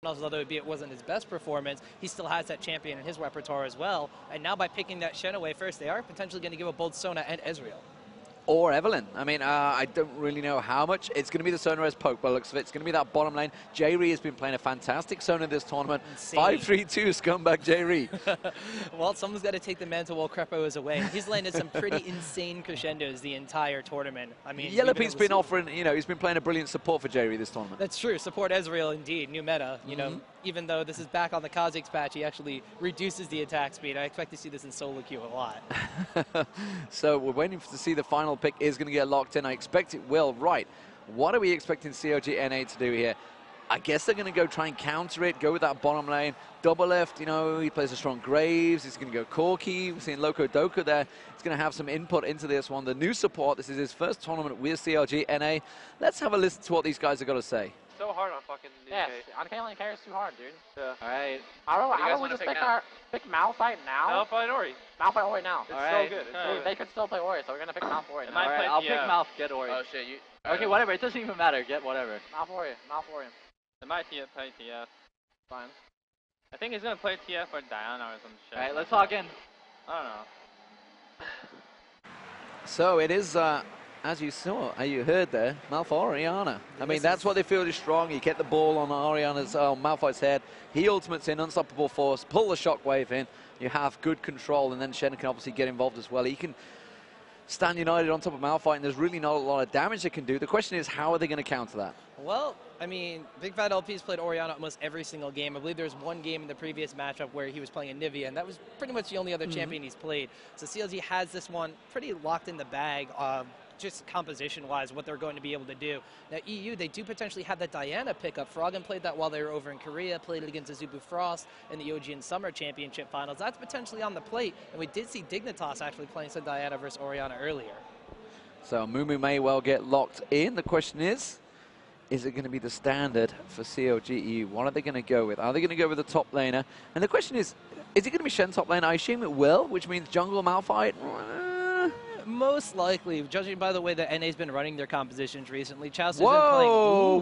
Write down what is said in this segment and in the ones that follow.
although it wasn't his best performance, he still has that champion in his repertoire as well. And now by picking that Shen away first, they are potentially going to give up both Sona and Ezreal. Or Evelyn. I mean, I don't really know how much. It's going to be the Sona as poke, but looks of it. It's going to be that bottom lane. J-Ree has been playing a fantastic Sona this tournament. 5-3-2 scumbag J-Ree. Well, someone's got to take the mantle while Crepo is away. He's landed some pretty insane crescendos the entire tournament. I mean, Yellowpe's been offering, you know, he's been playing a brilliant support for J-Ree this tournament. That's true. Support Ezreal, indeed. New meta. You know, even though this is back on the Kha'Zix patch, he actually reduces the attack speed. I expect to see this in solo queue a lot. So we're waiting to see the final pick is going to get locked in. I expect it will. Right. What are we expecting CLG.na to do here? I guess they're going to go try and counter it, go with that bottom lane. Double left, you know, he plays a strong Graves. He's going to go Corki. We're seeing Loco Doka there. He's going to have some input into this one. The new support, this is his first tournament with CLG.na. Let's have a listen to what these guys have got to say. So hard on fucking DK. Yes, on Caitlyn carries too hard, dude. Yeah. Alright. How about we just pick Malphite now? Malphite Ori. Malphite Ori now. It's so good. It's so good. They could still play Ori, so we're gonna pick Malphite Ori now. Alright, I'll pick Malph, get Ori. Oh shit, you... Okay, whatever, it doesn't even matter, get whatever. Malphite Ori, Malphite Ori. They might play TF. Fine. I think he's gonna play TF or Diana or some shit. Alright, let's talk in. I don't know. So it is... as you saw, you heard there, Malphite Orianna. I mean, that's what they feel is strong. You get the ball on Orianna's, Malphite's head. He ultimates in, unstoppable force, pull the shockwave in. You have good control, and then Shen can obviously get involved as well. He can stand united on top of Malphite, and there's really not a lot of damage they can do. The question is, how are they going to counter that? Well, I mean, Big Fat LP's played Orianna almost every single game. I believe there was one game in the previous matchup where he was playing a Nivea, and that was pretty much the only other champion he's played. So CLG has this one pretty locked in the bag. Just composition-wise, what they're going to be able to do. Now, EU, they do potentially have that Diana pickup. Froggen played that while they were over in Korea, played it against Azubu Frost in the OG and Summer Championship Finals. That's potentially on the plate, and we did see Dignitas actually playing some Diana versus Orianna earlier. So Mumu may well get locked in. The question is it going to be the standard for CLG.eu? What are they going to go with? Are they going to go with the top laner? And the question is it going to be Shen top lane? I assume it will, which means jungle Malphite. Most likely, judging by the way that NA's been running their compositions recently. Chowster's been playing.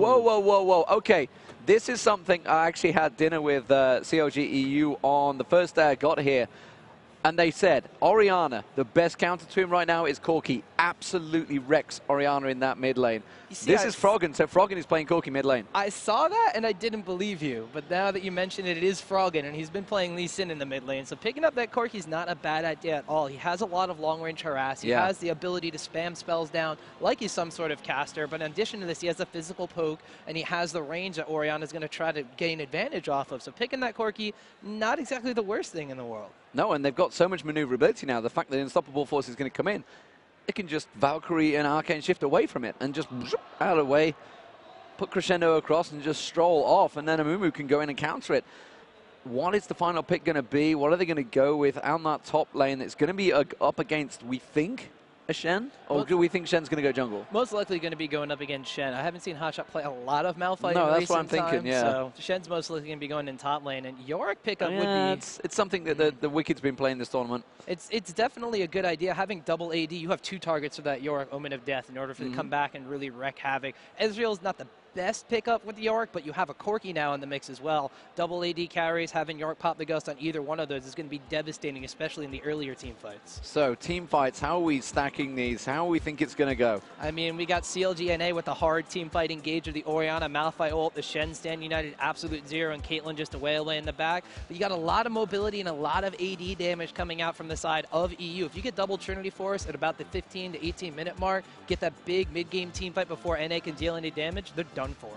Whoa. Okay, this is something I actually had dinner with CLG.eu on the first day I got here. And they said, Orianna, the best counter to him right now is Corki. Absolutely wrecks Orianna in that mid lane. See, this is Froggen, so Froggen is playing Corki mid lane. I saw that and I didn't believe you, but now that you mention it, it is Froggen, and he's been playing Lee Sin in the mid lane. So picking up that Corki is not a bad idea at all. He has a lot of long-range harass. He has the ability to spam spells down like he's some sort of caster, but in addition to this, he has a physical poke, and he has the range that Orianna is going to try to gain advantage off of. So picking that Corki, not exactly the worst thing in the world. No, and they've got so much maneuverability now. The fact that Unstoppable Force is going to come in, it can just Valkyrie and Arcane Shift away from it and just out of the way, put Crescendo across and just stroll off, and then Amumu can go in and counter it. What is the final pick going to be? What are they going to go with on that top lane? It's going to be up against, we think, a Shen? Or do we think Shen's going to go jungle? Most likely going to be going up against Shen. I haven't seen Hotshot play a lot of Malphite in that's recent what I'm thinking, time, so Shen's most likely going to be going in top lane. And Yorick pickup would be... It's something that the Wicked's been playing this tournament. It's definitely a good idea. Having double AD, you have two targets for that Yorick Omen of Death in order for to come back and really wreak havoc. Ezreal's not the best pickup with Yorick, but you have a Corki now in the mix as well. Double AD carries, having Yorick pop the ghost on either one of those is going to be devastating, especially in the earlier team fights. So, team fights, how are we stacking these? How do we think it's going to go? I mean, we got CLG.na with the hard team fight engage of the Orianna, Malphite ult, the Shen stand united, Absolute Zero, and Caitlyn just a away in the back. But you got a lot of mobility and a lot of AD damage coming out from the side of EU. If you get double Trinity Force at about the 15 to 18 minute mark, get that big mid-game team fight before NA can deal any damage, they're done for.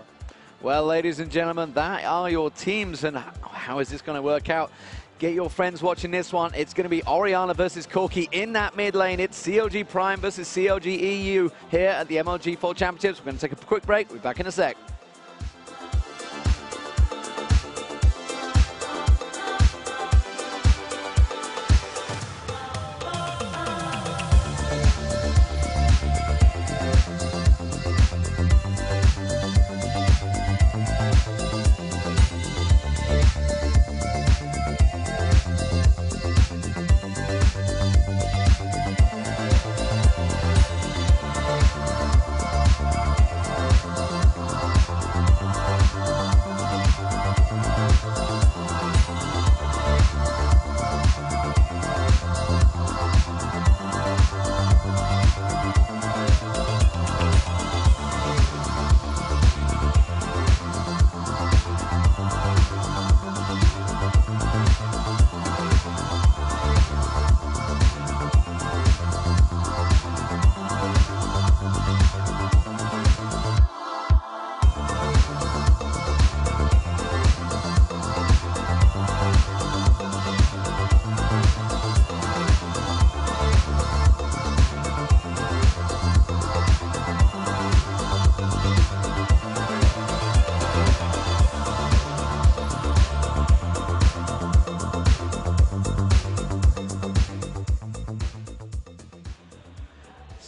Well, ladies and gentlemen, that are your teams, and how is this going to work out? Get your friends watching this one. It's going to be Orianna versus Corki in that mid lane. It's CLG Prime versus CLG.eu here at the MLG Fall Championships. We're going to take a quick break. We'll be back in a sec.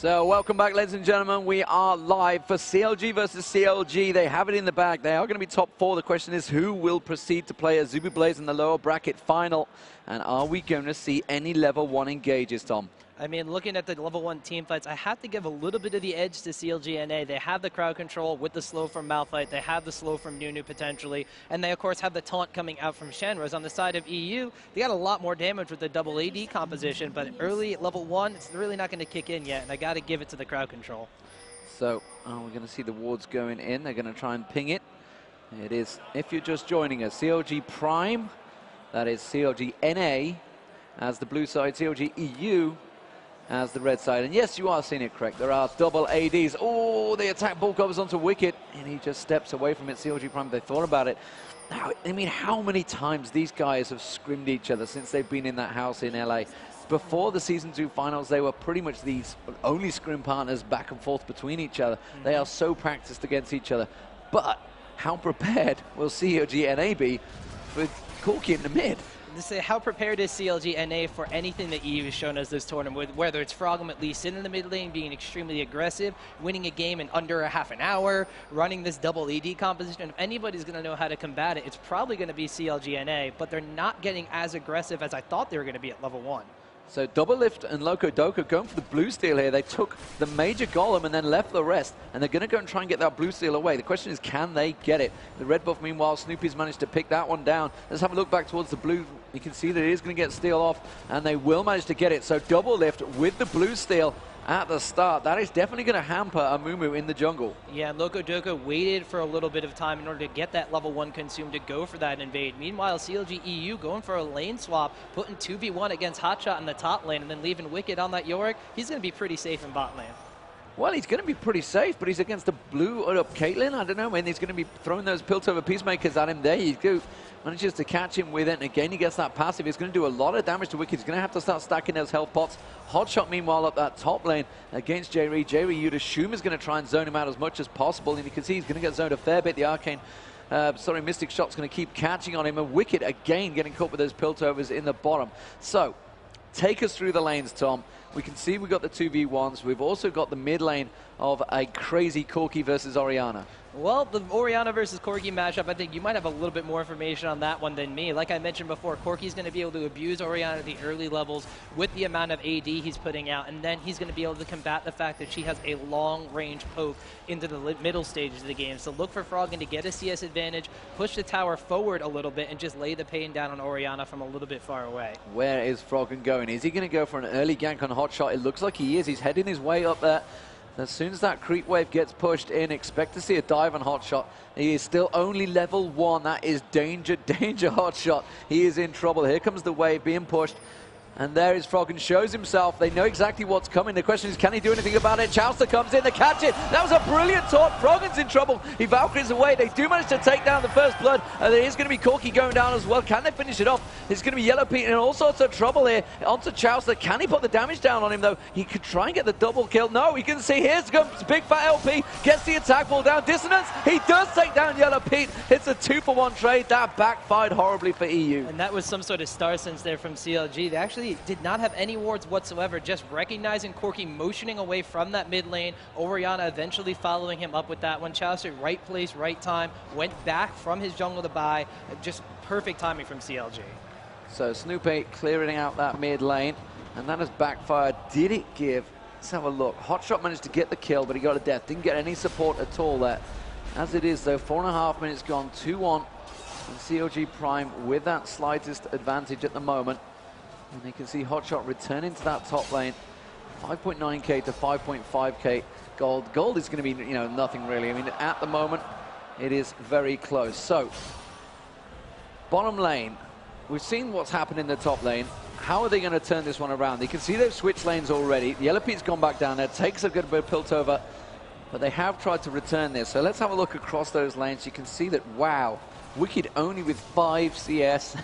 So welcome back, ladies and gentlemen. We are live for CLG versus CLG. They have it in the bag. They are going to be top 4. The question is, who will proceed to play Azubu Blaze in the lower bracket final? And are we going to see any level 1 engages, Tom? I mean, looking at the level 1 team fights, I have to give a little bit of the edge to CLG.na. They have the crowd control with the slow from Malphite. They have the slow from Nunu potentially. And they, of course, have the taunt coming out from Shen. Whereas on the side of EU, they got a lot more damage with the double AD composition. But early at level 1, it's really not going to kick in yet. And I got to give it to the crowd control. So we're going to see the wards going in. They're going to try and ping it. It is, if you're just joining us, CLG Prime. That is CLG.na as the blue side, CLG.eu as the red side. And yes, you are seeing it correct. There are double ADs. Oh, the attack ball covers onto Wicked, and he just steps away from it. CLG Prime, they thought about it. Now, I mean, how many times these guys have scrimmed each other since they've been in that house in LA? Before the Season 2 finals, they were pretty much these only scrim partners back and forth between each other. They are so practiced against each other. But how prepared will CLG.na be with Corki in the mid? How prepared is CLG.na for anything that EU has shown us this tournament, whether it's Frogum at least sitting in the mid lane, being extremely aggressive, winning a game in under a half an hour, running this double AD composition. If anybody's going to know how to combat it, it's probably going to be CLG.na, but they're not getting as aggressive as I thought they were going to be at level 1. So Double Lift and Loco Doco going for the blue steal here. They took the major golem and then left the rest, and they're going to go and try and get that blue steal away. The question is, can they get it? The red buff, meanwhile, Snoopy's managed to pick that one down. Let's have a look back towards the blue. You can see that it is going to get steal off, and they will manage to get it. So Double Lift with the blue steal at the start. That is definitely going to hamper Amumu in the jungle. Yeah, Loco Doco waited for a little bit of time in order to get that level 1 consume to go for that invade. Meanwhile, CLG.eu going for a lane swap, putting 2v1 against Hotshot in the top lane, and then leaving Wicked on that Yorick. He's going to be pretty safe in bot lane. Well, he's going to be pretty safe, but he's against the blue up Caitlyn. I don't know when he's going to be throwing those Piltover Peacemakers at him. There you go. Manages to catch him with it, and again he gets that passive. It's going to do a lot of damage to Wicked. He's going to have to start stacking those health pots. Hotshot, meanwhile, up that top lane against Jerry. Jerry, you'd assume is going to try and zone him out as much as possible, and you can see he's going to get zoned a fair bit. The Arcane, Mystic Shot's going to keep catching on him, and Wicked, again, getting caught with those Piltovers in the bottom. So, take us through the lanes, Tom. We can see we've got the 2v1s. We've also got the mid lane of a crazy Corki versus Orianna. Well, the Orianna versus Corki matchup, I think you might have a little bit more information on that one than me. Like I mentioned before, Corki's going to be able to abuse Orianna at the early levels with the amount of AD he's putting out, and then he's going to be able to combat the fact that she has a long-range poke into the middle stages of the game. So look for Froggen to get a CS advantage, push the tower forward a little bit, and just lay the pain down on Orianna from a little bit far away. Where is Froggen going? Is he going to go for an early gank on Hotshot? It looks like he is. He's heading his way up there. As soon as that creep wave gets pushed in, expect to see a dive on Hotshot. He is still only level 1. That is danger, danger, Hotshot. He is in trouble. Here comes the wave being pushed. And there is Froggen, shows himself. They know exactly what's coming. The question is, can he do anything about it? Chaucer comes in to catch it. That was a brilliant taunt. Froggen's in trouble. He Valkyries away. They do manage to take down the first blood. There is going to be Corki going down as well. Can they finish it off? It's going to be Yellow Pete in all sorts of trouble here. Onto Chaucer. Can he put the damage down on him, though? He could try and get the double kill. No, you can see here's Big Fat LP. Gets the attack ball down. Dissonance. He does take down Yellow Pete. It's a 2-for-1 trade. That backfired horribly for EU. And that was some sort of star sense there from CLG. They actually did not have any wards whatsoever, just recognizing Corki motioning away from that mid lane. Orianna eventually following him up with that one. Chaucer, right place, right time, went back from his jungle to buy. Just perfect timing from CLG. So Snoopy clearing out that mid lane, and that has backfired. Did it give? Let's have a look. Hotshot managed to get the kill, but he got a death. Didn't get any support at all there. As it is, though, 4.5 minutes gone, 2-1. And CLG Prime with that slightest advantage at the moment. And you can see Hotshot returning to that top lane. 5.9k to 5.5k gold. Gold is going to be, nothing really. I mean, at the moment, it is very close. So, bottom lane. We've seen what's happened in the top lane. How are they going to turn this one around? You can see they've switched lanes already. Yellow Pete's gone back down there. Takes a good bit of Piltover. But they have tried to return this. So let's have a look across those lanes. You can see that, wow, Wicked only with 5 CS,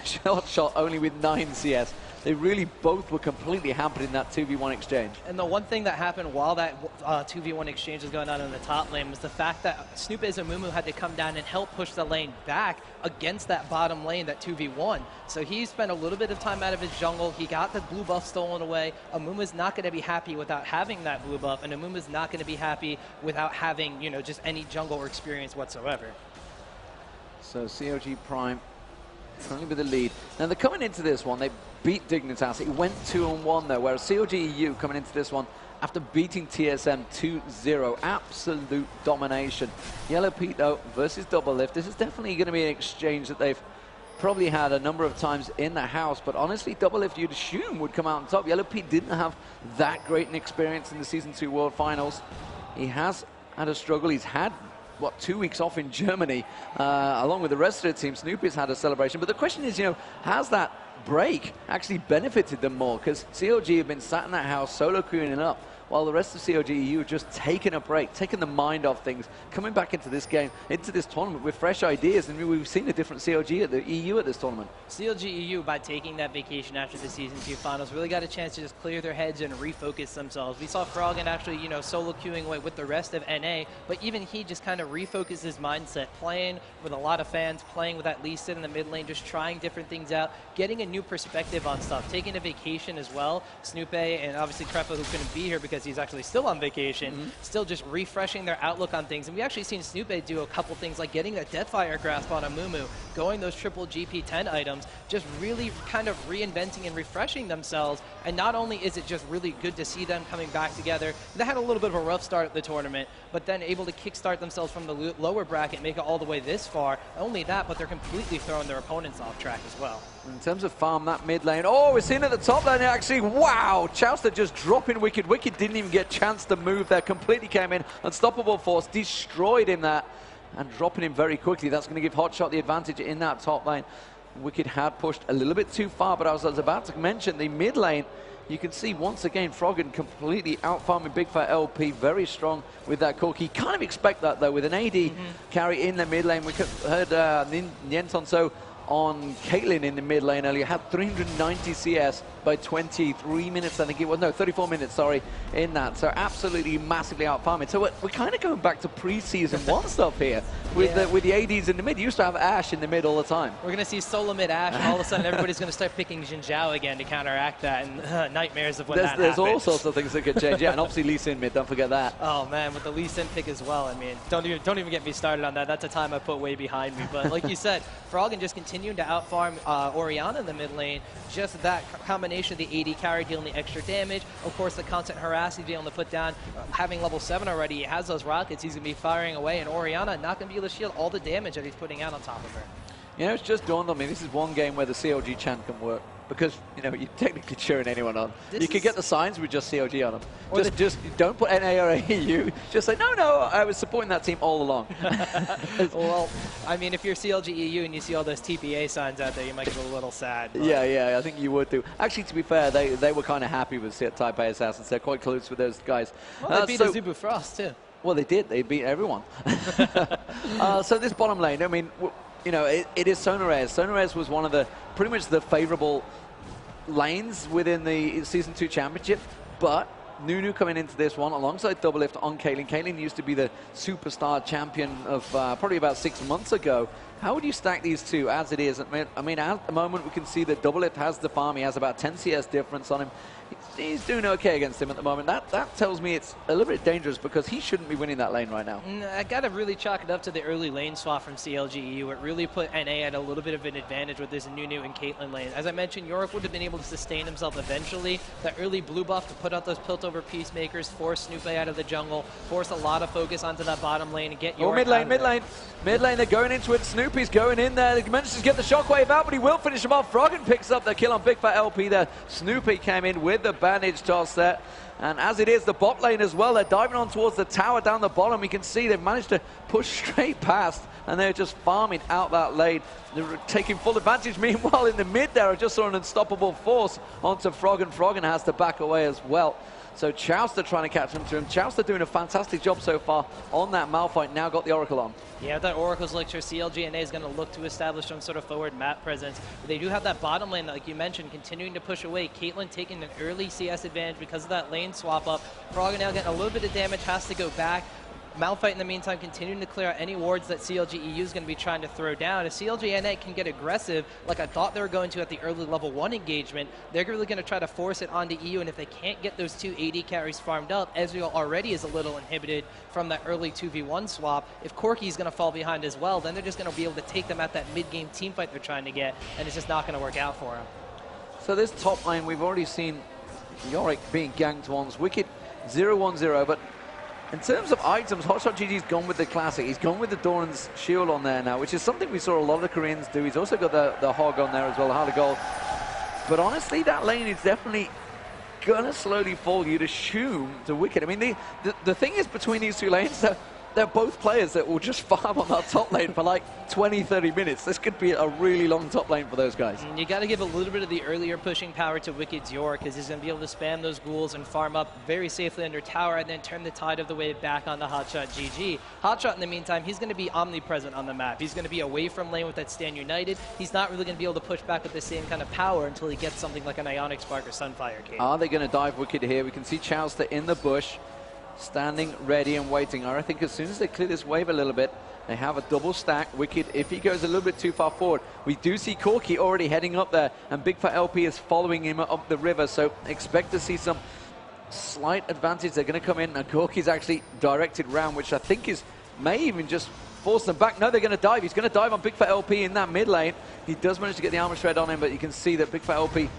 Shot only with 9 CS. They really both were completely hampered in that 2v1 exchange. And the one thing that happened while that 2v1 exchange was going on in the top lane was the fact that Snoopy's Azubu had to come down and help push the lane back against that bottom lane, that 2v1. So he spent a little bit of time out of his jungle. He got the blue buff stolen away. Amumu's not going to be happy without having that blue buff, and Amumu's not going to be happy without having, you know, just any jungle or experience whatsoever. So CLG Prime currently with the lead. Now they're coming into this one, they beat Dignitas. It went 2-1 though, whereas CLG.eu coming into this one after beating TSM 2-0. Absolute domination. Yellow Pete though versus Doublelift. This is definitely going to be an exchange that they've probably had a number of times in the house, but honestly Doublelift you'd assume would come out on top. Yellow Pete didn't have that great an experience in the Season 2 World Finals. He has had a struggle. He's had what, 2 weeks off in Germany, along with the rest of the team. Snoopy's had a celebration, but the question is, you know, has that break actually benefited them more? Because CLG have been sat in that house solo queuing up, while the rest of CLG.eu just taking a break, taking the mind off things, coming back into this game, into this tournament with fresh ideas. And we've seen a different CLG at the EU at this tournament. CLG.eu, by taking that vacation after the Season 2 finals, really got a chance to just clear their heads and refocus themselves. We saw Froggen actually, you know, solo queuing away with the rest of NA, but even he just kind of refocused his mindset, playing with a lot of fans, playing with that Lee Sin in the mid lane, just trying different things out, getting a new perspective on stuff, taking a vacation as well. Snoopy and obviously Krepa, who couldn't be here because he's actually still on vacation, still just refreshing their outlook on things. And we actually seen Snoopy do a couple things like getting that Deathfire grasp on Amumu, going those triple GP10 items, just really kind of reinventing and refreshing themselves. And not only is it just really good to see them coming back together, they had a little bit of a rough start at the tournament, but then able to kickstart themselves from the lower bracket, make it all the way this far. Not only that, but they're completely throwing their opponents off track as well. In terms of farm, that mid lane, oh, we're seeing at the top lane actually, wow, Chowster just dropping Wicked. Wicked didn't even get a chance to move there, completely came in, unstoppable force, destroyed him that, and dropping him very quickly. That's going to give Hotshot the advantage in that top lane. Wicked had pushed a little bit too far, but as I was about to mention, the mid lane, you can see once again Froggen completely out-farming Big Fat LP, very strong with that Corki. You kind of expect that though, with an AD carry in the mid lane. We heard Nientonso on Caitlyn in the mid lane earlier, had 390 CS by 23 minutes, I think it was, no, 34 minutes, sorry, in that. So absolutely massively out-farming. So we're kind of going back to pre-season 1 stuff here with, the ADs in the mid. You used to have Ashe in the mid all the time. We're going to see solo mid Ashe, and all of a sudden everybody's going to start picking Xin Zhao again to counteract that, and nightmares of when that There's happens. all sorts of things that could change, yeah, and obviously Lee Sin mid, don't forget that. Oh man, with the Lee Sin pick as well, I mean, don't even get me started on that. That's a time I put way behind me. But like you said, Froggen just continuing to out-farm Orianna in the mid lane. Just that combination of the AD carry dealing the extra damage, of course the constant harass he's being able to put down, having level 7 already, he has those rockets he's going to be firing away, and Orianna not going to be able to shield all the damage that he's putting out on top of her. You know, it's just dawned on me, this is one game where the CLG chant can work. Because, you know, you're technically cheering anyone on. You could get the signs with just CLG on them. Just don't put NA or AU. Just say, no, I was supporting that team all along. Well, I mean, if you're CLG.eu and you see all those TPA signs out there, you might get a little sad. Yeah, I think you would too. Actually, to be fair, they were kind of happy with Taipei Assassins. They're quite close with those guys. Well, they beat Azubu Frost, too. Well, they did. They beat everyone. So this bottom lane, I mean, you know, it is Sonares. Sonares was one of the, pretty much the favorable lanes within the Season 2 Championship, but Nunu coming into this one alongside Doublelift on Caitlyn. Caitlyn used to be the superstar champion of probably about 6 months ago. How would you stack these two as it is? I mean, at the moment we can see that Doublelift has the farm. He has about 10 CS difference on him. He's doing okay against him at the moment. That tells me it's a little bit dangerous because he shouldn't be winning that lane right now. I got to really chalk it up to the early lane swap from CLG.eu. It really put NA at a little bit of an advantage with this Nunu and Caitlyn lane. As I mentioned, Yorick would have been able to sustain himself eventually. That early blue buff to put out those Piltover Peacemakers, force Snoopy out of the jungle, force a lot of focus onto that bottom lane and get Yorick mid lane. They're going into it. Snoopy's going in there. He manages to get the shockwave out, but he will finish him off. Froggen picks up the kill on Big Fat LP there. Snoopy came in with the bandage toss there. And as it is, the bot lane as well, they're diving on towards the tower down the bottom. We can see they've managed to push straight past, and they're just farming out that lane. They're taking full advantage. Meanwhile, in the mid there, I just saw an unstoppable force onto Froggen. Froggen has to back away as well. So Chowster trying to catch him to him. Chowster doing a fantastic job so far on that Malphite. Now got the Oracle on. Yeah, with that Oracle's Elixir, CLG.na is going to look to establish some sort of forward map presence. But they do have that bottom lane, like you mentioned, continuing to push away. Caitlyn taking an early CS advantage because of that lane swap up. Frog now getting a little bit of damage, has to go back. Malphite, in the meantime, continuing to clear out any wards that CLG.eu is going to be trying to throw down. If CLG.na can get aggressive, like I thought they were going to at the early level 1 engagement, they're really going to try to force it onto EU, and if they can't get those 2 AD carries farmed up, Ezreal already is a little inhibited from that early 2v1 swap. If Corki's going to fall behind as well, then they're just going to be able to take them at that mid-game team fight they're trying to get, and it's just not going to work out for them. So this top lane, we've already seen Yorick being ganked once. Wicked 0-1-0, but in terms of items, Hotshot GG's gone with the classic. He's gone with the Doran's shield on there now, which is something we saw a lot of the Koreans do. He's also got the Hog on there as well, the Heart of Gold. But honestly, that lane is definitely going to slowly fall, you'd assume, to Wicked. I mean, the thing is between these two lanes, they're both players that will just farm on that top lane for like 20, 30 minutes. This could be a really long top lane for those guys. And you got to give a little bit of the earlier pushing power to Wicked's York, because he's going to be able to spam those ghouls and farm up very safely under tower and then turn the tide of the wave back onto Hotshot GG. Hotshot, in the meantime, he's going to be omnipresent on the map. He's going to be away from lane with that Stand United. He's not really going to be able to push back with the same kind of power until he gets something like an Ionic Spark or Sunfire Cape. Are they going to dive Wicked here? We can see Chowster in the bush, standing ready and waiting. I think as soon as they clear this wave a little bit, they have a double stack. Wicked, if he goes a little bit too far forward, we do see Corki already heading up there, and Big Fat LP is following him up the river, so expect to see some slight advantage. They're going to come in, and Corki's actually directed round, which I think may even just force them back. No, they're going to dive. He's going to dive on Big Fat LP in that mid lane. He does manage to get the armor shred on him, but you can see that Big Fat LP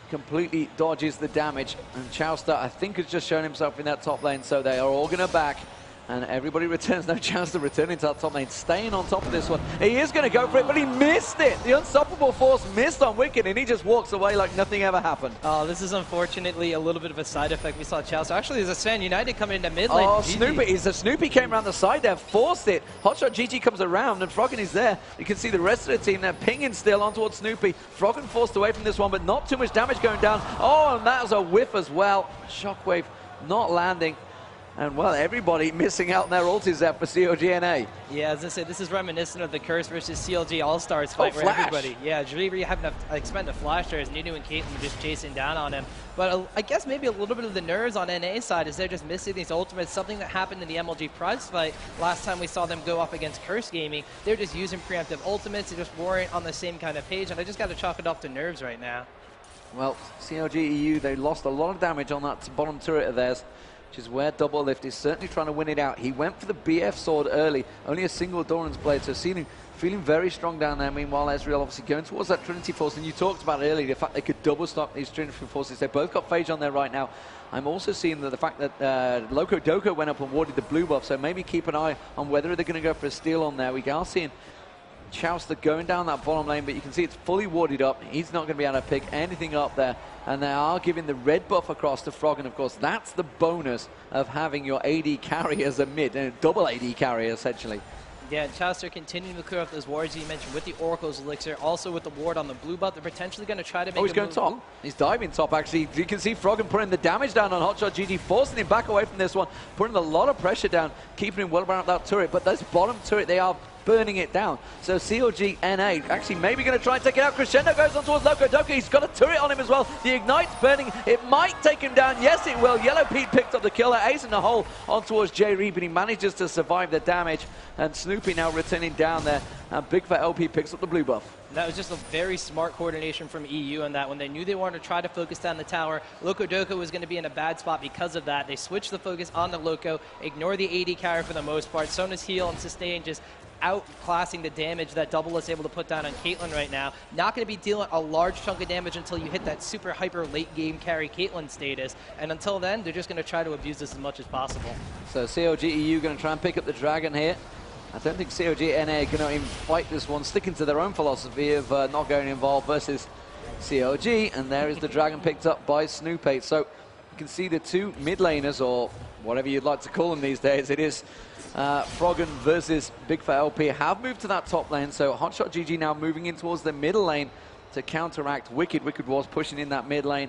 completely dodges the damage, and Chowster, I think, has just shown himself in that top lane, so they are all going to back, and everybody returns. No chance to returning to that top lane, staying on top of this one. He is going to go for it, but he missed it. The unstoppable force missed on Wicked, and he just walks away like nothing ever happened. Oh, this is unfortunately a little bit of a side effect we saw Chowster. Actually, there's a Stand United coming into mid lane. Oh, Snoopy. So Snoopy came around the side there, forced it. Hotshot GG comes around, and Froggen is there. You can see the rest of the team there pinging still on towards Snoopy. Froggen forced away from this one, but not too much damage going down. Oh, and that was a whiff as well. Shockwave not landing. And, well, everybody missing out on their ultis there for CLG.na. Yeah, as I said, this is reminiscent of the Curse versus CLG All-Stars fight where Flash. everybody, Dreamer having to expend a flash there as Nunu and Caitlyn were just chasing down on him. But I guess maybe a little bit of the nerves on NA's side is they're just missing these ultimates, something that happened in the MLG Prize fight last time we saw them go up against Curse Gaming. They're just using preemptive ultimates, they just weren't on the same kind of page, and I just got to chalk it off to nerves right now. Well, CLG.eu, they lost a lot of damage on that bottom turret of theirs, which is where Double Lift is certainly trying to win it out. He went for the BF sword early, only a single Doran's blade, so feeling very strong down there. Meanwhile, Ezreal obviously going towards that Trinity Force, and you talked about it earlier, the fact they could double stop these Trinity Forces. They both got Phage on there right now. I'm also seeing the fact that Loco Doco went up and warded the blue buff, so maybe keep an eye on whether they're going to go for a steal on there. We are seeing Chowster going down that bottom lane, but you can see it's fully warded up. He's not going to be able to pick anything up there. And they are giving the red buff across to Frog, and of course that's the bonus of having your AD carry as a mid, and double AD carry essentially. Yeah, Chowster continuing to clear up those wards you mentioned with the Oracle's Elixir, also with the ward on the blue buff. They're potentially going to try to make he's going top. He's diving top, actually. You can see Froggen putting the damage down on Hotshot GG, forcing him back away from this one, putting a lot of pressure down, keeping him well around that turret. But this bottom turret, they are burning it down. So CLG.na actually maybe going to try and take it out. Crescendo goes on towards Loco Doco. He's got a turret on him as well. The Ignite's burning. It might take him down. Yes, it will. Yellow Pete picked up the killer. Ace in the hole on towards J-Reed, but he manages to survive the damage. And Snoopy now returning down there. And Big Fat LP picks up the blue buff. That was just a very smart coordination from EU on that. When they knew they wanted to try to focus down the tower, Loco Doco was going to be in a bad spot because of that. They switched the focus on the Loco, ignore the AD carry for the most part. Sona's heal and sustain just outclassing the damage that Double is able to put down on Caitlyn right now. Not going to be dealing a large chunk of damage until you hit that super hyper late game carry Caitlyn status. And until then, they're just going to try to abuse this as much as possible. So CLG.eu going to try and pick up the dragon here. I don't think CLG.na are going to even fight this one, sticking to their own philosophy of not going involved versus CLG. And there is the dragon picked up by Snoopy. So you can see the two mid laners, or whatever you'd like to call them these days. It is Froggen versus Big Fat LP have moved to that top lane, so Hotshot GG now moving in towards the middle lane to counteract Wicked. Wicked was pushing in that mid lane.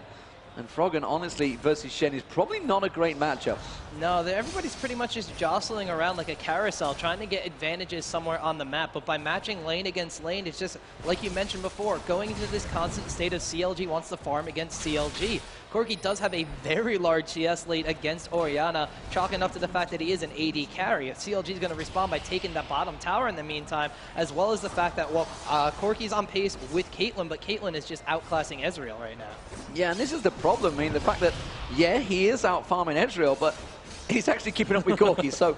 And Froggen, honestly, versus Shen is probably not a great matchup. No, everybody's pretty much just jostling around like a carousel, trying to get advantages somewhere on the map. But by matching lane against lane, it's just, like you mentioned before, going into this constant state of CLG wants to farm against CLG. Corki does have a very large CS lead against Orianna, chalking up to the fact that he is an AD carry. CLG is going to respond by taking the bottom tower in the meantime, as well as the fact that, well, Corki's on pace with Caitlyn, but Caitlyn is just outclassing Ezreal right now. Yeah, and this is the problem. I mean, the fact that, yeah, he is out farming Ezreal, but he's actually keeping up with Corki. So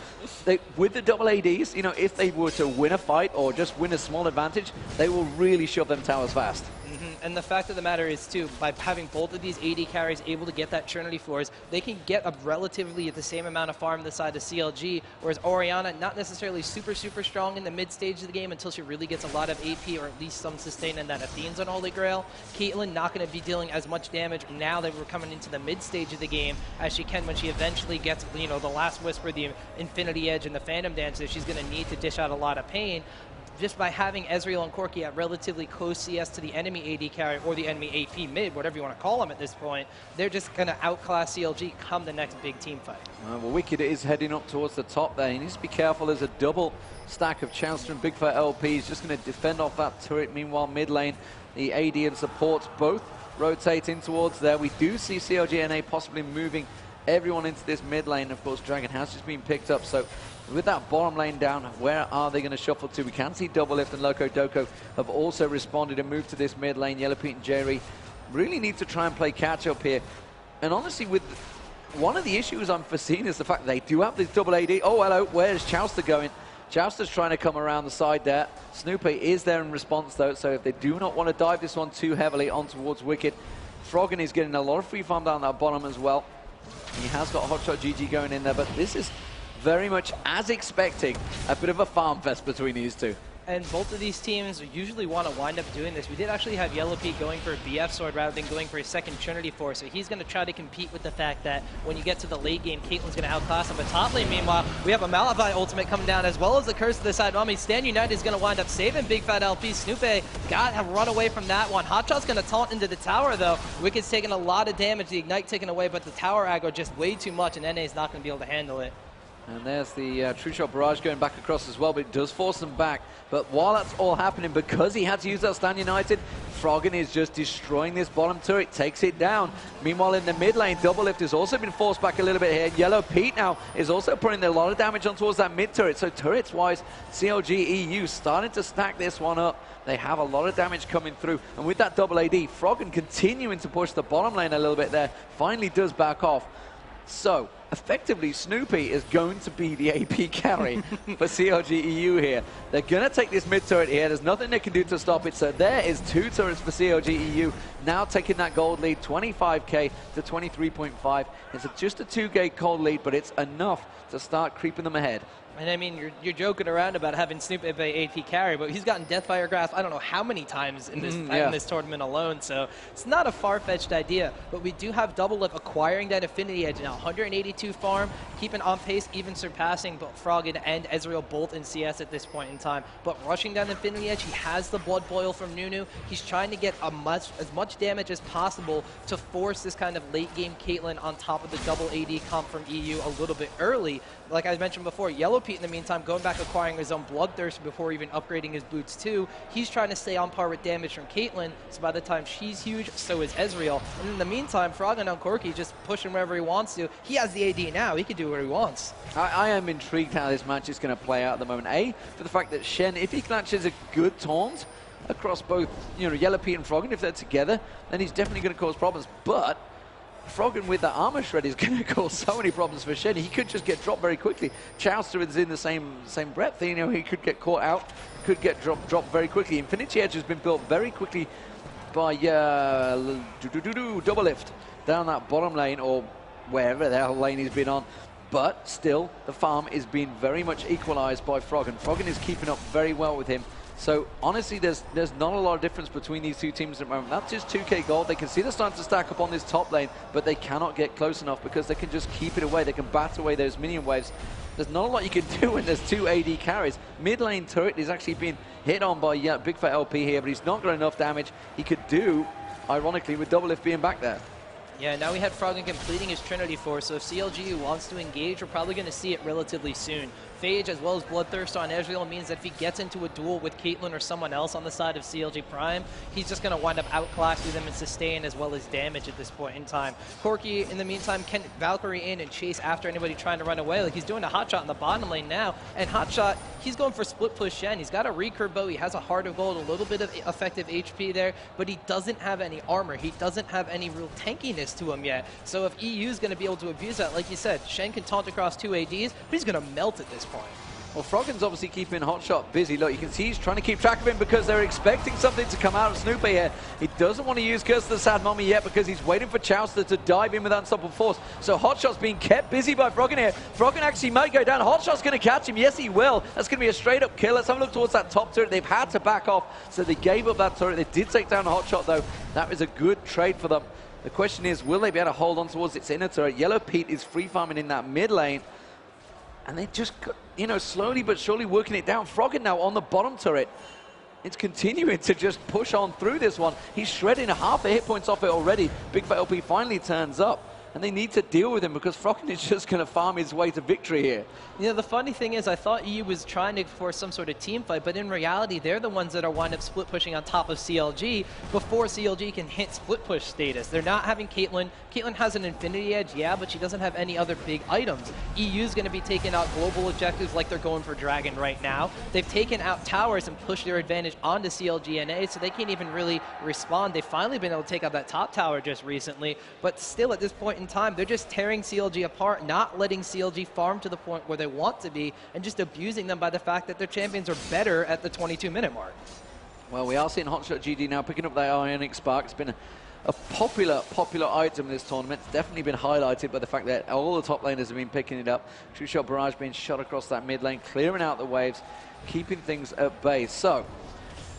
with the double ADs, you know, if they were to win a fight or just win a small advantage, they will really shove them towers fast. And the fact of the matter is, too, by having both of these AD carries able to get that Trinity floors, they can get a relatively the same amount of farm the side of CLG, whereas Orianna, not necessarily super strong in the mid stage of the game until she really gets a lot of AP or at least some sustain in that Athene's Unholy Grail. Caitlyn not going to be dealing as much damage now that we're coming into the mid stage of the game as she can when she eventually gets, you know, the Last Whisper, the Infinity Edge, and the Phantom Dancer. She's going to need to dish out a lot of pain. Just by having Ezreal and Corki at relatively close CS to the enemy AD carry or the enemy AP mid, whatever you want to call them at this point, they're just going to outclass CLG come the next big team fight. Well, Wicked is heading up towards the top there. He needs to be careful. There's a double stack of Chance and Big Fat LP. He's just going to defend off that turret. Meanwhile, mid lane, the AD and supports both rotating towards there. We do see CLG.na possibly moving everyone into this mid lane. Of course, Dragon has just been picked up, so with that bottom lane down, where are they going to shuffle to? We can see Double Lift and Loco Doco have also responded and moved to this mid lane. Yellow Pete and Jerry really need to try and play catch up here. And honestly, with one of the issues I'm foreseeing is the fact that they do have this double AD. Oh, hello, where's Chowster going? Chowster's trying to come around the side there. Snoopy is there in response though, so if they do not want to dive this one too heavily on towards Wicked, Froggen is getting a lot of free farm down that bottom as well. He has got Hotshot GG going in there, but this is very much as expecting a bit of a farm fest between these two. And both of these teams usually want to wind up doing this. We did actually have Yellow Pete going for a BF sword rather than going for a second Trinity Force, so he's going to try to compete with the fact that when you get to the late game, Caitlyn's going to outclass him. But top lane, meanwhile, we have a Malphite ultimate coming down as well as the Curse to the side. I mean, Stand United is going to wind up saving Big Fat LP. Snoopy got to run away from that one. Hotshot's going to taunt into the tower, though. Wicked's taking a lot of damage, the Ignite taken away, but the tower aggro just way too much, and NA is not going to be able to handle it. And there's the True Shot Barrage going back across as well, but it does force them back. But while that's all happening, because he had to use that Stand United, Froggen is just destroying this bottom turret, takes it down. Meanwhile, in the mid lane, Double Lift has also been forced back a little bit here. Yellow Pete now is also putting a lot of damage on towards that mid turret. So turrets-wise, CLG.EU starting to stack this one up. They have a lot of damage coming through. And with that double AD, Froggen continuing to push the bottom lane a little bit there, finally does back off. So, effectively, Snoopy is going to be the AP carry for CLG.EU here. They're going to take this mid turret here. There's nothing they can do to stop it. So there is 2 turrets for CLG.EU. Now taking that gold lead, 25k to 23.5. It's just a 2k gold lead, but it's enough to start creeping them ahead. And I mean, you're joking around about having Snoopy play AP carry, but he's gotten Deathfire Grasp I don't know how many times in this in this tournament alone, so it's not a far-fetched idea. But we do have Double Lift acquiring that Infinity Edge now, 182 farm, keeping on pace, even surpassing both Froggen and Ezreal both in CS at this point in time. But rushing down Infinity Edge, he has the Blood Boil from Nunu. He's trying to get as much damage as possible to force this kind of late-game Caitlyn on top of the double AD comp from EU a little bit early. Like I mentioned before, Yellow Pete in the meantime going back acquiring his own Bloodthirst before even upgrading his boots too. He's trying to stay on par with damage from Caitlyn, so by the time she's huge, so is Ezreal. And in the meantime, Froggen on Corki just pushing wherever he wants to. He has the AD now, he can do what he wants. I am intrigued how this match is going to play out at the moment. A, for the fact that Shen, if he clutches a good taunt across both, you know, Yellow Pete and Froggen, if they're together, then he's definitely going to cause problems. But Froggen with the armor shred is going to cause so many problems for Shen. He could just get dropped very quickly. Chowster is in the same breadth. You know, he could get caught out, could get dropped very quickly. Infinity Edge has been built very quickly by Double Lift down that bottom lane, or wherever the hell lane he's been on. But still, the farm is being very much equalized by Froggen. Froggen is keeping up very well with him. So honestly, there's not a lot of difference between these two teams at the moment. That's just 2k gold. They can see they're starting to stack up on this top lane, but they cannot get close enough because they can just keep it away. They can bat away those minion waves. There's not a lot you can do when there's 2 AD carries. Mid lane turret is actually being hit on by Big Fat LP here, but he's not got enough damage he could do, ironically, with Double Lift being back there. Yeah, now we had Froggen completing his Trinity Force, so if CLG wants to engage, we're probably going to see it relatively soon. Phage as well as Bloodthirst on Ezreal means that if he gets into a duel with Caitlyn or someone else on the side of CLG Prime, he's just going to wind up outclassing them and sustain as well as damage at this point in time. Corki, in the meantime, can Valkyrie in and chase after anybody trying to run away. Like, he's doing a Hotshot in the bottom lane now, and Hotshot, he's going for split push Shen. He's got a recurve bow, he has a Heart of Gold, a little bit of effective HP there, but he doesn't have any armor. He doesn't have any real tankiness to him yet. So if EU is going to be able to abuse that, like you said, Shen can taunt across 2 ADs, but he's going to melt at this point. Well, Froggen's obviously keeping Hotshot busy. Look, you can see he's trying to keep track of him because they're expecting something to come out of Snoopy here. He doesn't want to use Curse of the Sad Mummy yet because he's waiting for Chowster to dive in with Unstoppable Force. So Hotshot's being kept busy by Froggen here. Froggen actually might go down. Hotshot's going to catch him. Yes, he will. That's going to be a straight-up kill. Let's have a look towards that top turret. They've had to back off, so they gave up that turret. They did take down Hotshot, though. That was a good trade for them. The question is, will they be able to hold on towards its inner turret? Yellow Pete is free farming in that mid lane. And they just, you know, slowly but surely working it down. Froggen now on the bottom turret. It's continuing to just push on through this one. He's shredding half the hit points off it already. Big Fat LP finally turns up. And they need to deal with him because Froggen is just going to farm his way to victory here. You know, the funny thing is, I thought EU was trying to force some sort of team fight, but in reality, they're the ones that are wind up split pushing on top of CLG before CLG can hit split push status. They're not having Caitlyn. Caitlyn has an Infinity Edge, yeah, but she doesn't have any other big items. EU's going to be taking out global objectives like they're going for Dragon right now. They've taken out towers and pushed their advantage onto CLG.na, so they can't even really respond. They've finally been able to take out that top tower just recently, but still at this point in time, they're just tearing CLG apart, not letting CLG farm to the point where they want to be, and just abusing them by the fact that their champions are better at the 22-minute mark. Well, we are seeing Hotshot GD now picking up that Ionic Spark. It's been a popular item in this tournament. It's definitely been highlighted by the fact that all the top laners have been picking it up. True Shot Barrage being shot across that mid lane, clearing out the waves, keeping things at bay. So,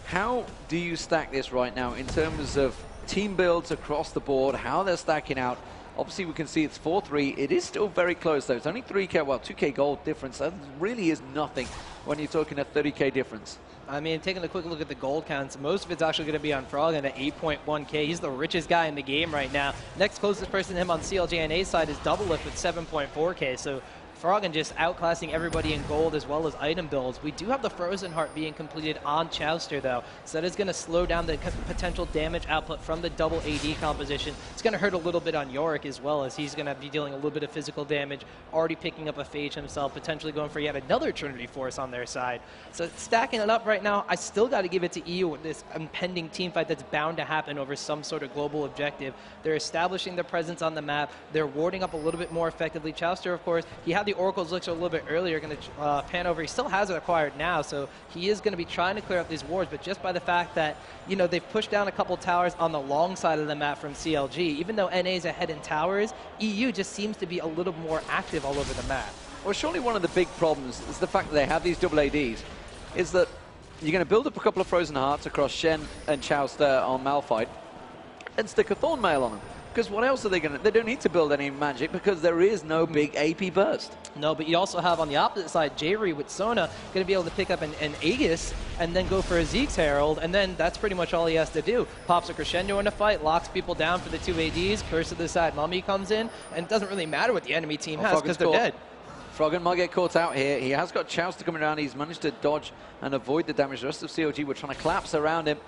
how do you stack this right now in terms of team builds across the board, how they're stacking out? Obviously, we can see it's 4-3. It is still very close, though. It's only 3K, well, 2K gold difference. That really is nothing when you're talking a 30K difference. I mean, taking a quick look at the gold counts, most of it's actually going to be on Froggen at 8.1K. He's the richest guy in the game right now. Next closest person to him on CLG.na's side is Doublelift with 7.4K. So Froggen just outclassing everybody in gold as well as item builds. We do have the Frozen Heart being completed on Chowster, though, so that is going to slow down the potential damage output from the double AD composition. It's going to hurt a little bit on Yorick as well, as he's going to be dealing a little bit of physical damage, already picking up a Phage himself, potentially going for yet another Trinity Force on their side. So stacking it up right now, I still got to give it to EU with this impending team fight that's bound to happen over some sort of global objective. They're establishing their presence on the map. They're warding up a little bit more effectively. Chowster, of course, he had the Oracle's Elixir a little bit earlier, going to pan over. He still has it acquired now, so he is going to be trying to clear up these wards, but just by the fact that, you know, they've pushed down a couple towers on the long side of the map from CLG, even though NA is ahead in towers, EU just seems to be a little more active all over the map. Well, surely one of the big problems is the fact that they have these double ADs, is that you're going to build up a couple of Frozen Hearts across Shen and Chowster on Malphite and stick a Thorn Mail on them. Because what else are they going to... They don't need to build any magic because there is no big AP burst. No, but you also have on the opposite side, Jayri with Sona going to be able to pick up an Aegis and then go for a Zeke's Herald, and then that's pretty much all he has to do. Pops a Crescendo in a fight, locks people down for the 2 ADs, Curse of the Sad Mummy comes in, and it doesn't really matter what the enemy team has because they're dead. Froggen might get caught out here. He has got Chowster coming around. He's managed to dodge and avoid the damage. The rest of CLG were trying to collapse around him,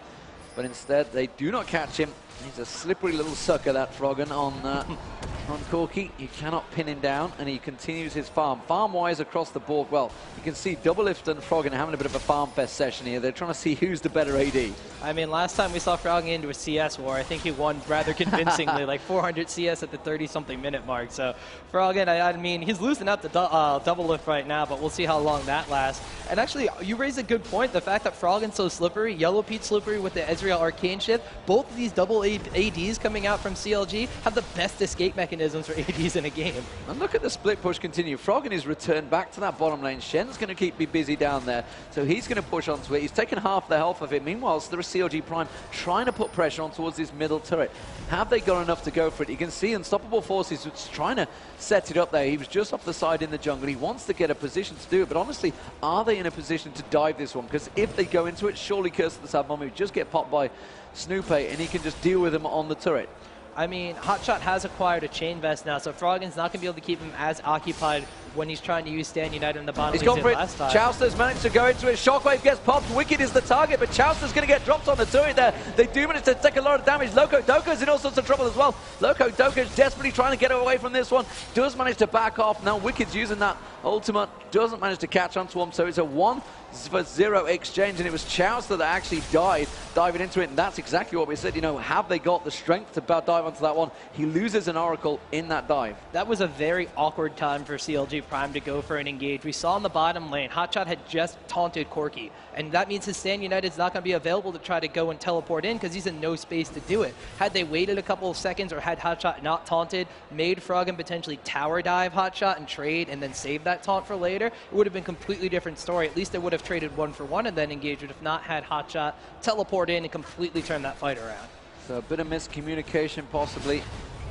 but instead they do not catch him. He's a slippery little sucker, that Froggen, on Corki. You cannot pin him down, and he continues his farm. Farm-wise across the board, well, you can see Doublelift and Froggen having a bit of a farm fest session here. They're trying to see who's the better AD. I mean, last time we saw Froggen into a CS war, I think he won rather convincingly, like 400 CS at the 30-something minute mark. So Froggen, I mean, he's losing out to Doublelift right now, but we'll see how long that lasts. And actually, you raise a good point. The fact that Froggen's so slippery, Yellow Pete slippery with the Ezreal Arcane shift, both of these double ADs coming out from CLG have the best escape mechanisms for ADs in a game. And look at the split push continue. Froggen is returned back to that bottom lane. Shen's going to keep me busy down there, so he's going to push onto it. He's taken half the health of it. Meanwhile, there is CLG Prime trying to put pressure on towards this middle turret. Have they got enough to go for it? You can see Unstoppable Forces trying to set it up there. He was just off the side in the jungle. He wants to get a position to do it, but honestly, are they in a position to dive this one? Because if they go into it, surely Curse of the Sad Mummy would just get popped by Snoopy, and he can just deal with them on the turret. I mean, Hotshot has acquired a chain vest now, so Froggen's not going to be able to keep him as occupied when he's trying to use Stand United in the bottom. He's gone for it. Chowster's managed to go into it. Shockwave gets popped. Wicked is the target, but Chowster's going to get dropped on the turret there. They do manage to take a lot of damage. Loco Doka's in all sorts of trouble as well. Loco Doka's desperately trying to get away from this one. Does manage to back off. Now Wicked's using that ultimate. Doesn't manage to catch onto him, so it's a 1-for-0 exchange, and it was Chowster that actually died diving into it, and that's exactly what we said. You know, have they got the strength to dive onto that one? He loses an Oracle in that dive. That was a very awkward time for CLG Prime to go for an engage. We saw in the bottom lane, Hotshot had just taunted Corki, and that means his Stand United's not going to be available to try to go and teleport in because he's in no space to do it. Had they waited a couple of seconds or had Hotshot not taunted, made Froggen potentially tower dive Hotshot and trade and then save that taunt for later, it would have been a completely different story. At least they would have traded 1-for-1 and then engaged it, if not had Hotshot teleport in and completely turn that fight around. So a bit of miscommunication possibly,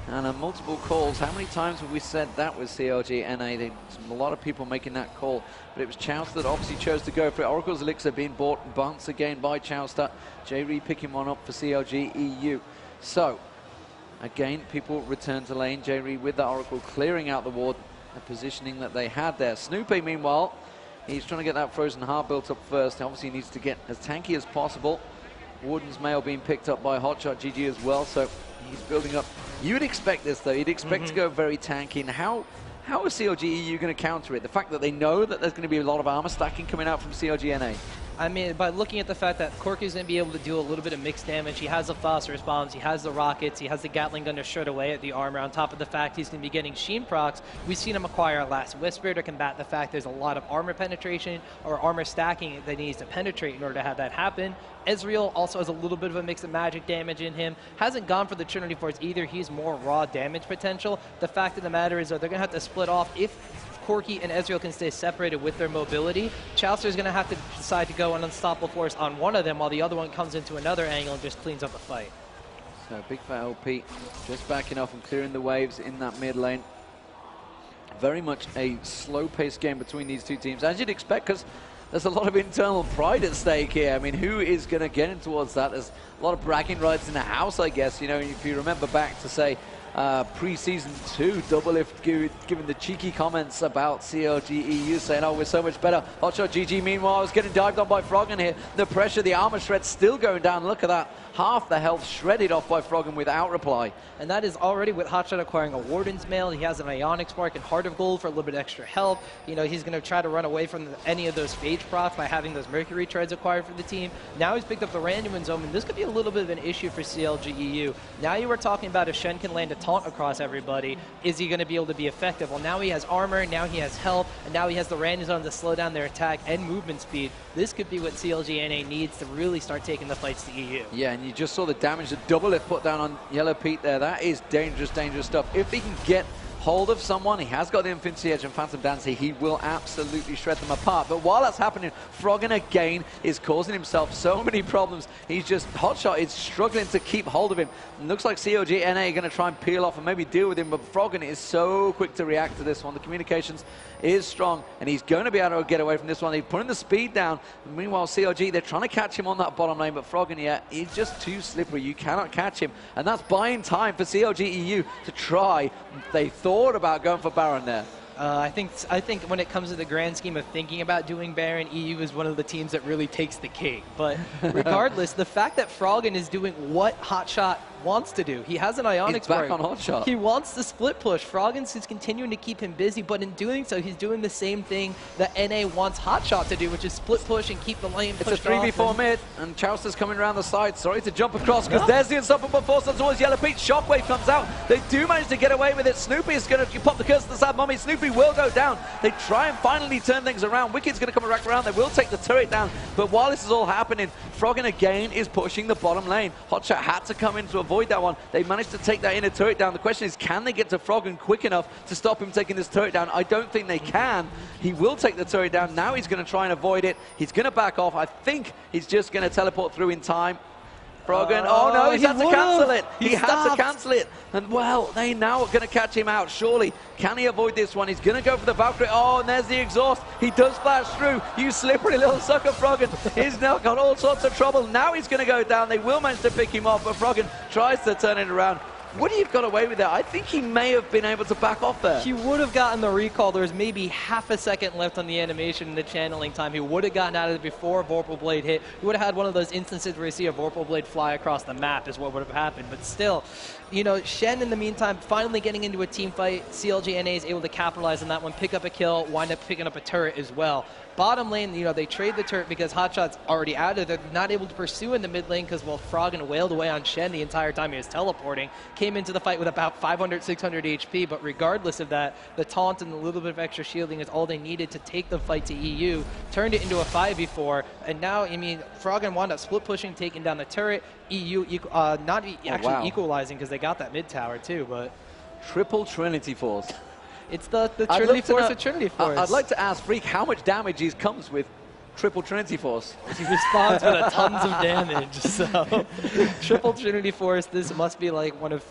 and multiple calls. How many times have we said that was CLG.na? A lot of people making that call, but it was Chowster that obviously chose to go for it. Oracle's Elixir being bought once again by Chowster. J-Re picking one up for CLG.eu. So again, people return to lane. J-Re with that Oracle clearing out the ward, the positioning that they had there. Snoopy, meanwhile, he's trying to get that Frozen Heart built up first. Obviously, he needs to get as tanky as possible. Warden's Mail being picked up by Hotshot GG as well, so he's building up. You would expect this, though. You'd expect to go very tanky. And how is CLG.eu going to counter it? The fact that they know that there's going to be a lot of armor stacking coming out from CLG.na. I mean, by looking at the fact that Corki's going to be able to do a little bit of mixed damage, he has the phosphorus bombs, he has the rockets, he has the Gatling gun to shred away at the armor, on top of the fact he's going to be getting Sheen procs. We've seen him acquire Last Whisper to combat the fact there's a lot of armor penetration or armor stacking that he needs to penetrate in order to have that happen. Ezreal also has a little bit of a mix of magic damage in him. Hasn't gone for the Trinity Force either. He's more raw damage potential. The fact of the matter is, though, they're going to have to split off. If Corki and Ezreal can stay separated with their mobility, Chowster's going to have to decide to go an unstoppable force on one of them while the other one comes into another angle and just cleans up the fight. So Big Fat LP just backing off and clearing the waves in that mid lane. Very much a slow-paced game between these two teams, as you'd expect, because there's a lot of internal pride at stake here. I mean, who is going to get in towards that? There's a lot of bragging rights in the house, I guess. You know, if you remember back to, say, pre-season 2, Doublelift giving the cheeky comments about CLG.eu, saying, oh, we're so much better. Hotshot GG, meanwhile, is getting dived on by Froggen here. The pressure, the armor shred still going down. Look at that. Half the health shredded off by Froggen without reply. And that is already with Hotshot acquiring a Warden's Mail. He has an Ionic Spark and Heart of Gold for a little bit extra health. You know, he's going to try to run away from any of those phage procs by having those Mercury treads acquired for the team. Now he's picked up the Random Zone, and this could be a little bit of an issue for CLG.eu. Now you were talking about if Shen can land a taunt across everybody, is he going to be able to be effective? Well, now he has armor, now he has health, and now he has the Random Zone to slow down their attack and movement speed. This could be what CLG.na needs to really start taking the fights to EU. Yeah, and you just saw the damage that Doublelift put down on Yellow Pete there. That is dangerous, dangerous stuff. If he can get hold of someone, he has got the Infinity Edge and Phantom Dancer, he will absolutely shred them apart. But while that's happening, Froggen again is causing himself so many problems. He's just, Hotshot is struggling to keep hold of him. It looks like CLG.na are going to try and peel off and maybe deal with him, but Froggen is so quick to react to this one. The communications is strong, and he's going to be able to get away from this one. He's putting the speed down. Meanwhile, CLG, they're trying to catch him on that bottom lane, but Froggen, yeah, he's just too slippery. You cannot catch him, and that's buying time for CLG.eu to try. They thought about going for Baron there. I think when it comes to the grand scheme of thinking about doing Baron, EU is one of the teams that really takes the cake. But regardless, the fact that Froggen is doing what Hotshot wants to do. He has an Ionic Spark. Back on Hotshot. He wants the split push. Froggen's is continuing to keep him busy, but in doing so, he's doing the same thing that NA wants Hotshot to do, which is split push and keep the lane pushed off. It's a 3v4 mid, and Chowster's coming around the side. Sorry to jump across, because there's the unstoppable force on towards Yellow Pete. Shockwave comes out. They do manage to get away with it. Snoopy is going to pop the curse to the sad mummy. Snoopy will go down. They try and finally turn things around. Wicked's going to come back around. They will take the turret down. But while this is all happening, Froggen again is pushing the bottom lane. Hotshot had to come in to avoid that one. They managed to take that inner turret down. The question is, can they get to Froggen quick enough to stop him taking this turret down? I don't think they can. He will take the turret down. Now he's going to try and avoid it. He's going to back off. I think he's just going to teleport through in time. Froggen, oh no, he's had to cancel it. He had to cancel it. And well, they now are going to catch him out, surely. Can he avoid this one? He's going to go for the Valkyrie. Oh, and there's the exhaust. He does flash through. You slippery little sucker, Froggen. He's now got all sorts of trouble. Now he's going to go down. They will manage to pick him off, but Froggen tries to turn it around. Would he have got away with that? I think he may have been able to back off there. He would have gotten the recall. There was maybe half a second left on the animation and the channeling time. He would have gotten out of it before Vorpal Blade hit. He would have had one of those instances where you see a Vorpal Blade fly across the map is what would have happened. But still, you know, Shen in the meantime finally getting into a team fight. CLG.na is able to capitalize on that one, pick up a kill, wind up picking up a turret as well. Bottom lane, you know, they trade the turret because Hotshot's already out of there. They're not able to pursue in the mid lane because, well, Froggen wailed away on Shen the entire time he was teleporting. Came into the fight with about 500, 600 HP, but regardless of that, the taunt and a little bit of extra shielding is all they needed to take the fight to EU. Turned it into a 5v4, and now, I mean, Froggen wound up split pushing, taking down the turret. EU actually equalizing because they got that mid tower too, but... Triple Trinity Force. It's the Trinity Force of Trinity Force. I'd like to ask Freak how much damage he comes with Triple Trinity Force. He responds with a tons of damage. So Triple Trinity Force, this must be like one of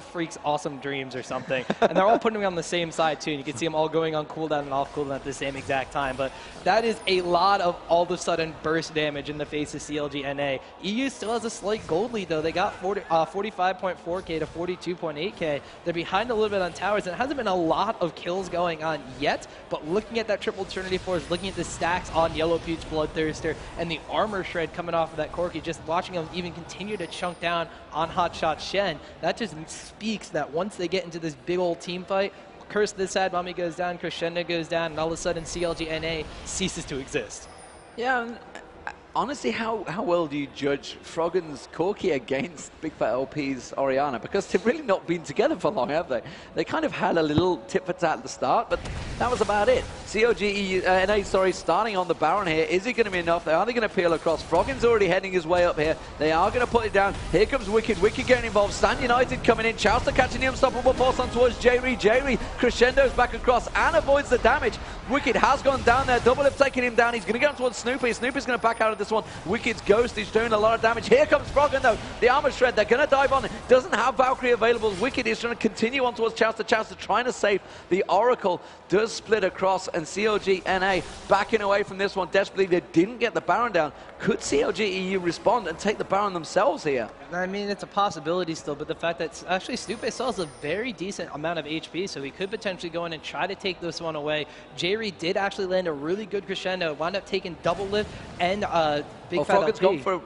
Freak's awesome dreams or something. And they're all putting me on the same side too. And you can see them all going on cooldown and off cooldown at the same exact time. But that is a lot of all of a sudden burst damage in the face of CLG.na. EU still has a slight gold lead though. They got 45.4k to 42.8k. They're behind a little bit on towers. And it hasn't been a lot of kills going on yet. But looking at that Triple Trinity Force, looking at the stacks on Yellow Peach Bloodthirster and the armor shred coming off of that Corki, just watching them even continue to chunk down on Hotshot Shen, that just speaks that once they get into this big old team fight, Curse this side, Mommy goes down, Crescendo goes down, and all of a sudden CLG.na ceases to exist. Yeah, and honestly, how well do you judge Froggen's Corki against Big Fat LP's Orianna? Because they've really not been together for long, have they? They kind of had a little tit-for-tat at the start, but that was about it. CLG.na, starting on the Baron here. Is it going to be enough? Are they going to peel across? Froggen's already heading his way up here. They are going to put it down. Here comes Wicked. Wicked getting involved. Stand United coming in. Chowster catching the unstoppable force on towards J-Ree. J-Ree crescendos back across and avoids the damage. Wicked has gone down there. Double Lift taking him down. He's going to go towards Snoopy. Snoopy's going to back out of this one. Wicked's Ghost is doing a lot of damage. Here comes Froggen though. The armor shred. They're going to dive on it. Doesn't have Valkyrie available. Wicked is trying to continue on towards Chowster. Chowster trying to save the Oracle. Does split across, and CLG.na backing away from this one desperately. They didn't get the Baron down. Could CLG.eu respond and take the Baron themselves here? I mean, it's a possibility still, but the fact that actually Stupe still has a very decent amount of HP, so he could potentially go in and try to take this one away. J-Ree did actually land a really good crescendo, wound up taking double lift and Big Fat Froggen's gone for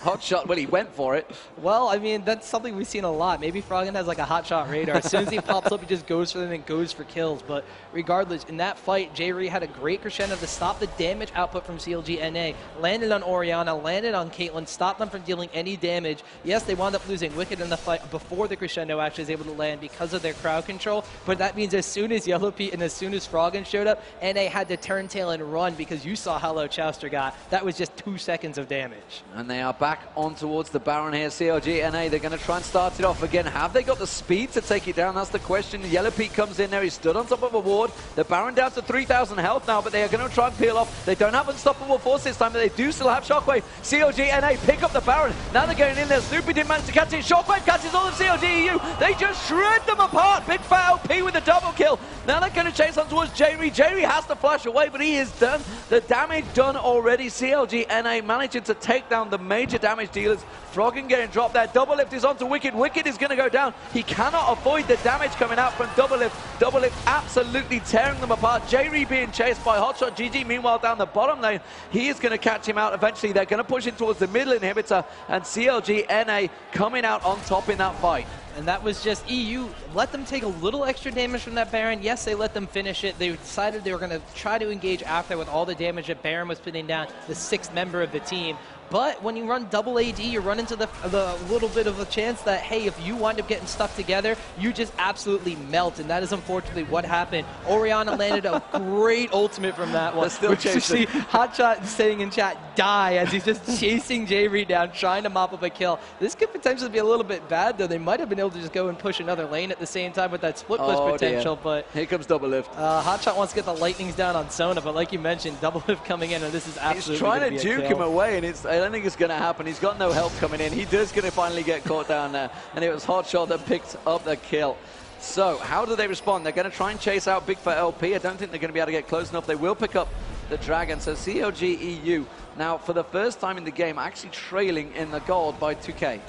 hot shot. Well, he went for it. Well, I mean, that's something we've seen a lot. Maybe Froggen has like a hot shot radar. As soon as he pops up, he just goes for them and goes for kills. But regardless, in that fight, J-Ree had a great crescendo to stop the damage output from CLG.na. Landed on Orianna, landed on Caitlyn, stopped them from dealing any damage. Yes, they wound up losing Wicked in the fight before the crescendo actually was able to land because of their crowd control. But that means as soon as Yellow Pete and as soon as Froggen showed up, NA had to turn tail and run because you saw how low Chowster got. That was just 2 seconds of damage. And they are back on towards the Baron here. CLG.na, they're going to try and start it off again. Have they got the speed to take it down? That's the question. Yellow Pete comes in there. He stood on top of a ward. The Baron down to 3,000 health now, but they are going to try and peel off. They don't have unstoppable force this time, but they do still have Shockwave. CLG.na pick up the Baron. Now they're going in there. Snoopy didn't manage to catch it. Shockwave catches all of CLG.eu. They just shred them apart. Big Fat LP with a double kill. Now they're going to chase on towards J-Ree. J-Ree has to flash away, but he is done. The damage done already. CLG.na managing to take down the major damage dealers. Froggen getting dropped there. Double Lift is onto Wicked. Wicked is going to go down. He cannot avoid the damage coming out from Double Lift. Double Lift absolutely tearing them apart. J-Ree being chased by Hotshot. GG meanwhile down the bottom lane. He is going to catch him out eventually. They're going to push in towards the middle inhibitor, and CLG.na coming out on top in that fight. And that was just EU. Let them take a little extra damage from that Baron. Yes, they let them finish it. They decided they were going to try to engage after with all the damage that Baron was putting down, the 6th member of the team. But when you run double AD, you run into the little bit of a chance that, hey, if you wind up getting stuck together, you just absolutely melt. And that is unfortunately what happened. Orianna landed a great ultimate from that one. Still which you see Hotshot saying in chat, die, as he's just chasing J-Ree down, trying to mop up a kill. This could potentially be a little bit bad, though. They might have been able to just go and push another lane at the same time with that split push potential. Dear. But here comes Double Lift. Hotshot wants to get the lightnings down on Sona, but like you mentioned, Double Lift coming in, and this is absolutely he's trying to juke him away, and I don't think it's going to happen. He's got no help coming in. He does going to finally get caught down there, and it was Hotshot that picked up the kill. So how do they respond? They're going to try and chase out Big Fat LP. I don't think they're going to be able to get close enough. They will pick up the Dragon. So CLG.eu now for the first time in the game actually trailing in the gold by 2k.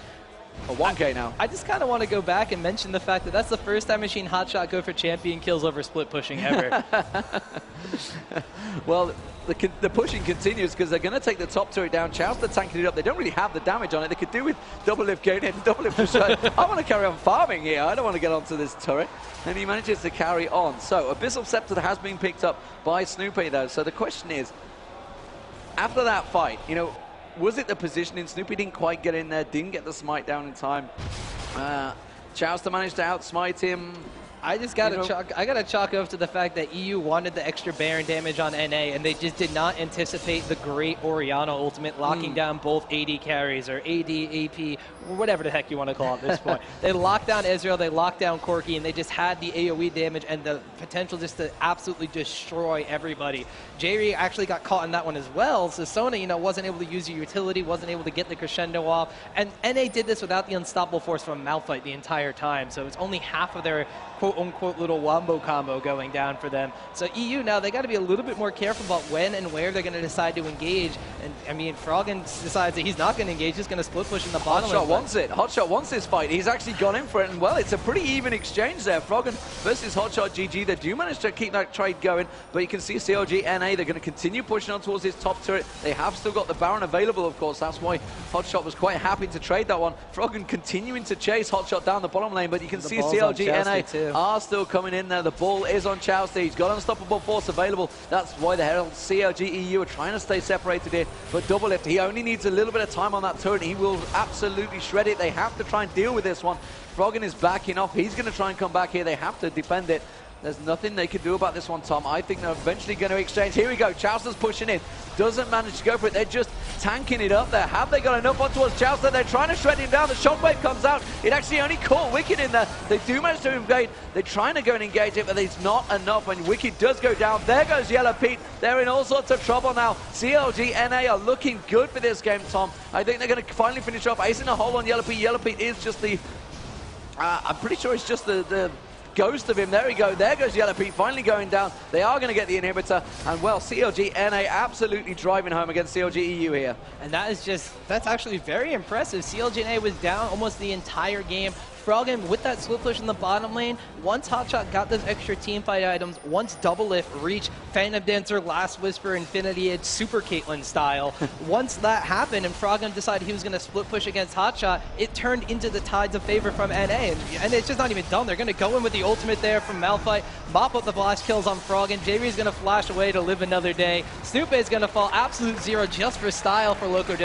Or 1K now. I just kind of want to go back and mention the fact that that's the first time I've seen Hotshot go for champion kills over split pushing ever. Well, the pushing continues because they're going to take the top turret down. Chowster tanking it up. They don't really have the damage on it. They could do with double lift going in, double lift push. I want to carry on farming here. I don't want to get onto this turret. And he manages to carry on. So Abyssal Scepter has been picked up by Snoopy though. So the question is, after that fight, you know, was it the positioning? Snoopy didn't quite get in there, didn't get the smite down in time. Chowster managed to outsmite him. I just got to chalk up to the fact that EU wanted the extra Baron damage on NA, and they just did not anticipate the great Orianna ultimate locking down both AD carries, or AD, AP, whatever the heck you want to call it at this point. They locked down Ezreal, they locked down Corki, and they just had the AoE damage and the potential just to absolutely destroy everybody. Jerry actually got caught in that one as well, so Sona, you know, wasn't able to use your utility, wasn't able to get the crescendo off, and NA did this without the unstoppable force from Malphite the entire time, so it's only half of their quote-unquote little wombo combo going down for them. So EU now, they got to be a little bit more careful about when and where they're going to decide to engage. And I mean, Froggen decides that he's not going to engage, he's going to split push in the bottom. Hotshot wants it. Hotshot wants this fight. He's actually gone in for it, and well, it's a pretty even exchange there. Froggen versus Hotshot GG. They do manage to keep that trade going, but you can see CLG.na, they're going to continue pushing on towards this top turret. They have still got the Baron available, of course. That's why Hotshot was quite happy to trade that one. Froggen continuing to chase Hotshot down the bottom lane, but you can see CLG.na are still coming in there. The ball is on Chowster. He's got unstoppable force available. That's why the Herald CLG.eu are trying to stay separated here. But double lift, he only needs a little bit of time on that turret. He will absolutely shred it. They have to try and deal with this one. Froggen is backing off. He's going to try and come back here. They have to defend it. There's nothing they could do about this one, Tom. I think they're eventually going to exchange. Here we go. Chowster's pushing in. Doesn't manage to go for it. They're just tanking it up there. Have they got enough on towards Chowster? They're trying to shred him down. The shockwave comes out. It actually only caught Wicked in there. They do manage to invade. They're trying to go and engage it, but it's not enough. And Wicked does go down. There goes Yellow Pete. They're in all sorts of trouble now. CLG.na are looking good for this game, Tom. I think they're going to finally finish off. Ace in a hole on Yellow Pete. Yellow Pete is just the... I'm pretty sure it's just the ghost of him. There we go. There goes Yellow Pete finally going down. They are going to get the inhibitor. And well, CLG.na absolutely driving home against CLG.eu here. And that's actually very impressive. CLG.na was down almost the entire game. Froggen with that split push in the bottom lane. Once Hotshot got those extra team fight items, once double lift, reach, Phantom Dancer, Last Whisper, Infinity Edge, Super Caitlyn style. Once that happened and Froggen decided he was going to split push against Hotshot, it turned into the tides of favor from NA. And it's just not even done. They're going to go in with the ultimate there from Malphite, mop up the blast kills on Froggen. JV's going to flash away to live another day. Snoop is going to fall absolute zero just for style for Loco.